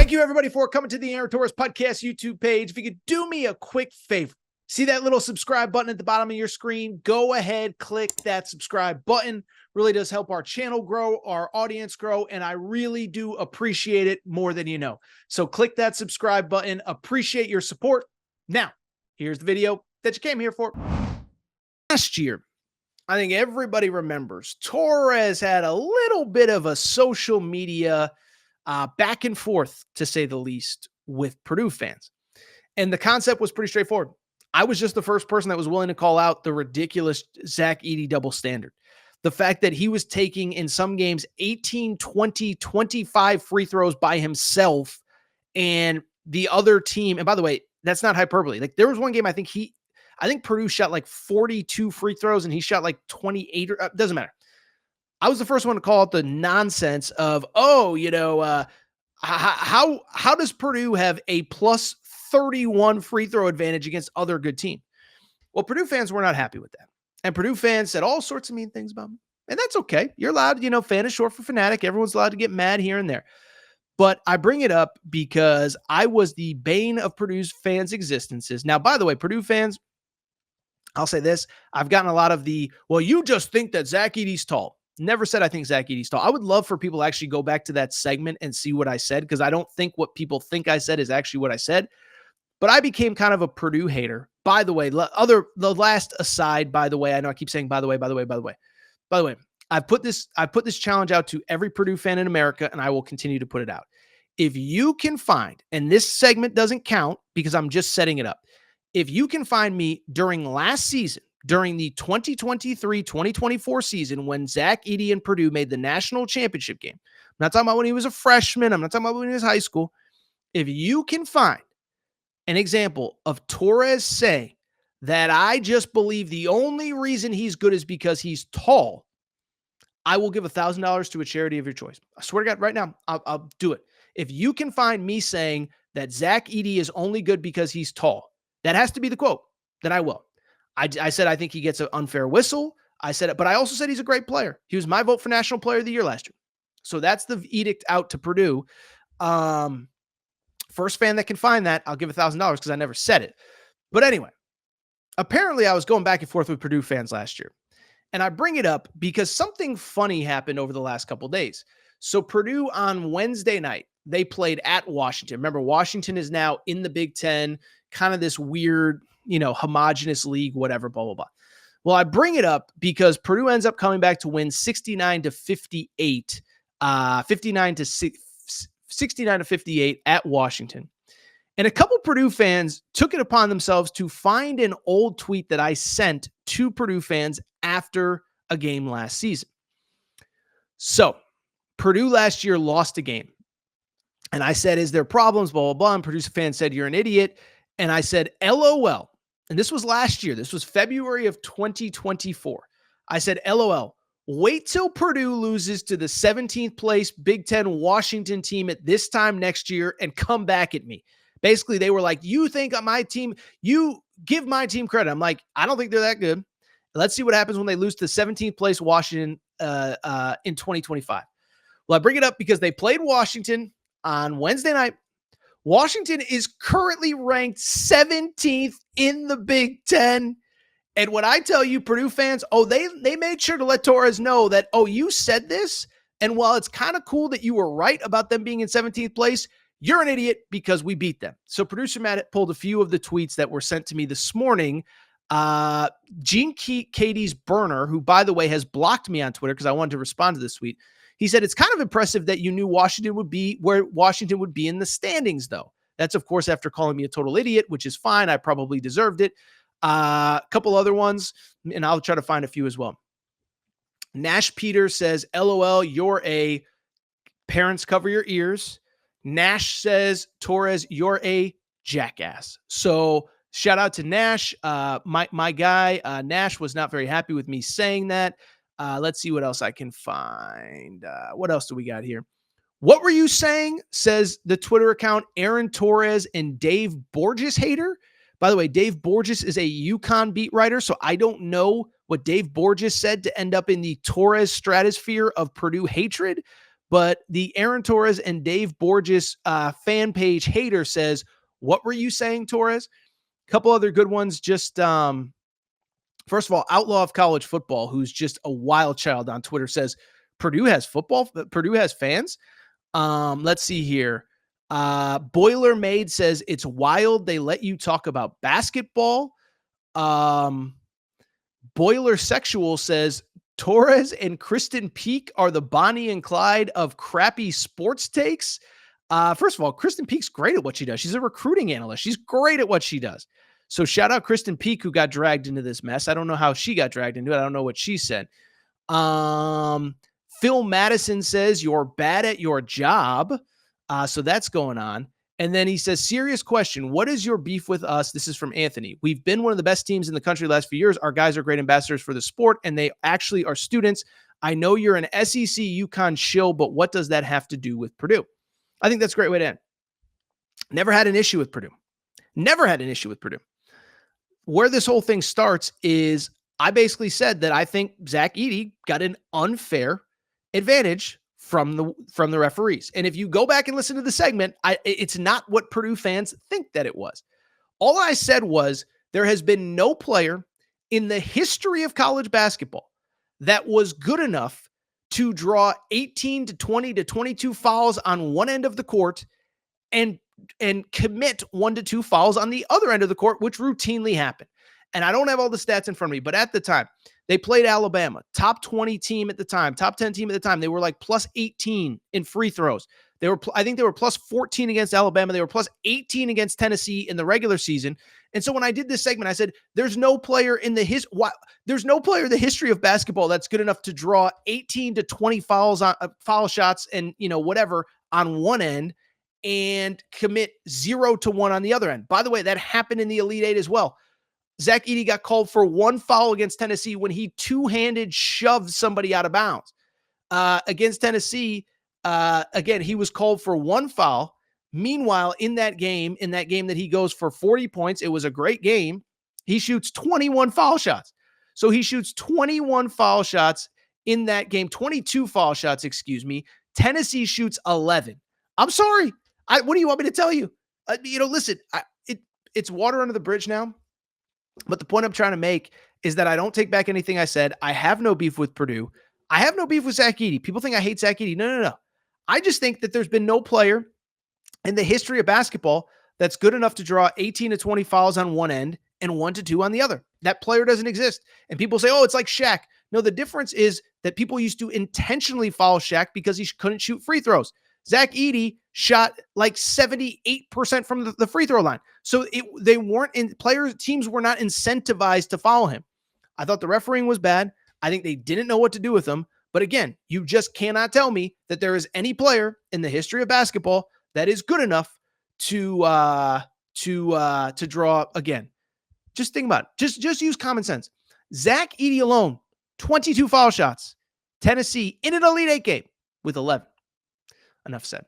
Thank you, everybody, for coming to the Aaron Torres Podcast YouTube page. If you could do me a quick favor, see that little subscribe button at the bottom of your screen? Go ahead, click that subscribe button. Really does help our channel grow, our audience grow, and I really do appreciate it more than you know. So click that subscribe button. Appreciate your support. Now, here's the video that you came here for. Last year, I think everybody remembers, Torres had a little bit of a social media back and forth, to say the least, with Purdue fans. And the concept was pretty straightforward. I was just the first person that was willing to call out the ridiculous Zach Edey double standard. The fact that he was taking, in some games, 18, 20, 25 free throws by himself, and the other team, and by the way, that's not hyperbole. Like, there was one game, I think Purdue shot like 42 free throws and he shot like 28, or doesn't matter. I was the first one to call out the nonsense of, how does Purdue have a plus 31 free throw advantage against other good teams? Well, Purdue fans were not happy with that. And Purdue fans said all sorts of mean things about me. And that's okay. You're allowed, fan is short for fanatic. Everyone's allowed to get mad here and there. But I bring it up because I was the bane of Purdue's fans' existences. Now, by the way, Purdue fans, I'll say this. I've gotten a lot of well, you just think that Zach Edey's tall. Never said I think Zach Edey's tall. I would love for people to actually go back to that segment and see what I said, because I don't think what people think I said is actually what I said. But I became kind of a Purdue hater. By the way, the last aside, by the way, I know I keep saying by the way, I put this challenge out to every Purdue fan in America, and I will continue to put it out. If you can find, and this segment doesn't count because I'm just setting it up. If you can find me during last season, during the 2023-2024 season, when Zach Edey and Purdue made the national championship game, I'm not talking about when he was a freshman. I'm not talking about when he was high school. If you can find an example of Torres saying that I just believe the only reason he's good is because he's tall, I will give $1,000 to a charity of your choice. I swear to God, right now, I'll do it. If you can find me saying that Zach Edey is only good because he's tall, that has to be the quote, then I will. I said I think he gets an unfair whistle. I said it, but I also said he's a great player. He was my vote for National Player of the Year last year. So that's the edict out to Purdue. First fan that can find that, I'll give $1,000 because I never said it. But anyway, apparently I was going back and forth with Purdue fans last year. And I bring it up because something funny happened over the last couple of days. So Purdue on Wednesday night, they played at Washington. Remember, Washington is now in the Big Ten, kind of this weird, homogenous league, whatever, blah, blah, blah. Well, I bring it up because Purdue ends up coming back to win 69-58, 69-58 at Washington. And a couple Purdue fans took it upon themselves to find an old tweet that I sent to Purdue fans after a game last season. So Purdue last year lost a game. And I said, is there problems, blah, blah, blah. And Purdue fans said, you're an idiot. And I said, LOL. And this was last year. This was February of 2024. I said, LOL. Wait till Purdue loses to the 17th place Big Ten Washington team at this time next year and come back at me. Basically, they were like, you think my team, you give my team credit. I'm like, I don't think they're that good. Let's see what happens when they lose to 17th place Washington in 2025. Well, I bring it up because they played Washington on Wednesday night. Washington is currently ranked 17th in the Big Ten. And when I tell you Purdue fans, they made sure to let Torres know that, you said this. And while it's kind of cool that you were right about them being in 17th place, you're an idiot because we beat them. So producer Matt pulled a few of the tweets that were sent to me this morning. Gene Katie's burner, who, by the way, has blocked me on Twitter because I wanted to respond to this tweet. He said, it's kind of impressive that you knew Washington would be where Washington would be in the standings, though. That's, of course, after calling me a total idiot, which is fine. I probably deserved it. A couple other ones, and I'll try to find a few as well. Nash Peter says, LOL, you're a parents cover your ears. Nash says, Torres, you're a jackass. So shout out to Nash. My guy, Nash, was not very happy with me saying that. Let's see what else I can find. What else do we got here? What were you saying? Says the Twitter account, Aaron Torres and Dave Borges hater. By the way, Dave Borges is a UConn beat writer, so I don't know what Dave Borges said to end up in the Torres stratosphere of Purdue hatred. But the Aaron Torres and Dave Borges fan page hater says, what were you saying, Torres? A couple other good ones. Just first of all, Outlaw of College Football, who's just a wild child on Twitter, says Purdue has football. Purdue has fans. Let's see here. Boiler Maid says it's wild they let you talk about basketball. Boiler Sexual says Torres and Kristen Peak are the Bonnie and Clyde of crappy sports takes. First of all, Kristen Peak's great at what she does. She's a recruiting analyst. She's great at what she does. So shout out Kristen Peak, who got dragged into this mess. I don't know how she got dragged into it. I don't know what she said. Phil Madison says you're bad at your job. So that's going on. And then he says, serious question. What is your beef with us? This is from Anthony. We've been one of the best teams in the country the last few years. Our guys are great ambassadors for the sport, and they actually are students. I know you're an SEC UConn shill, but what does that have to do with Purdue? I think that's a great way to end. Never had an issue with Purdue. Never had an issue with Purdue. Where this whole thing starts is I basically said that I think Zach Edey got an unfair advantage from the referees. And if you go back and listen to the segment, it's not what Purdue fans think that it was. All I said was there has been no player in the history of college basketball that was good enough to draw 18 to 20 to 22 fouls on one end of the court and commit 1 to 2 fouls on the other end of the court, which routinely happened. And I don't have all the stats in front of me, but at the time, they played Alabama, top 20 team at the time, top 10 team at the time. They were like plus 18 in free throws. I think they were plus 14 against Alabama. They were plus 18 against Tennessee in the regular season. And so when I did this segment, I said, there's no player in the history of basketball that's good enough to draw 18 to 20 fouls on foul shots and, whatever on one end and commit 0 to 1 on the other end. By the way, that happened in the Elite Eight as well. Zach Edey got called for 1 foul against Tennessee when he two-handed shoved somebody out of bounds. Against Tennessee, again, he was called for 1 foul. Meanwhile, in that game that he goes for 40 points, it was a great game. He shoots 21 foul shots. So he shoots 21 foul shots in that game, 22 foul shots, excuse me. Tennessee shoots 11. I'm sorry. What do you want me to tell you? Listen, it's water under the bridge now. But the point I'm trying to make is that I don't take back anything I said. I have no beef with Purdue. I have no beef with Zach Edey. People think I hate Zach Edey. No. I just think that there's been no player in the history of basketball that's good enough to draw 18 to 20 fouls on one end and 1 to 2 on the other. That player doesn't exist. And people say, oh, it's like Shaq. No, the difference is that people used to intentionally foul Shaq because he couldn't shoot free throws. Zach Edey shot like 78% from the free throw line. So teams were not incentivized to foul him. I thought the refereeing was bad. I think they didn't know what to do with him. But again, you just cannot tell me that there is any player in the history of basketball that is good enough to draw again. Just think about it. Just use common sense. Zach Edey alone, 22 foul shots. Tennessee in an Elite Eight game with 11. Enough said.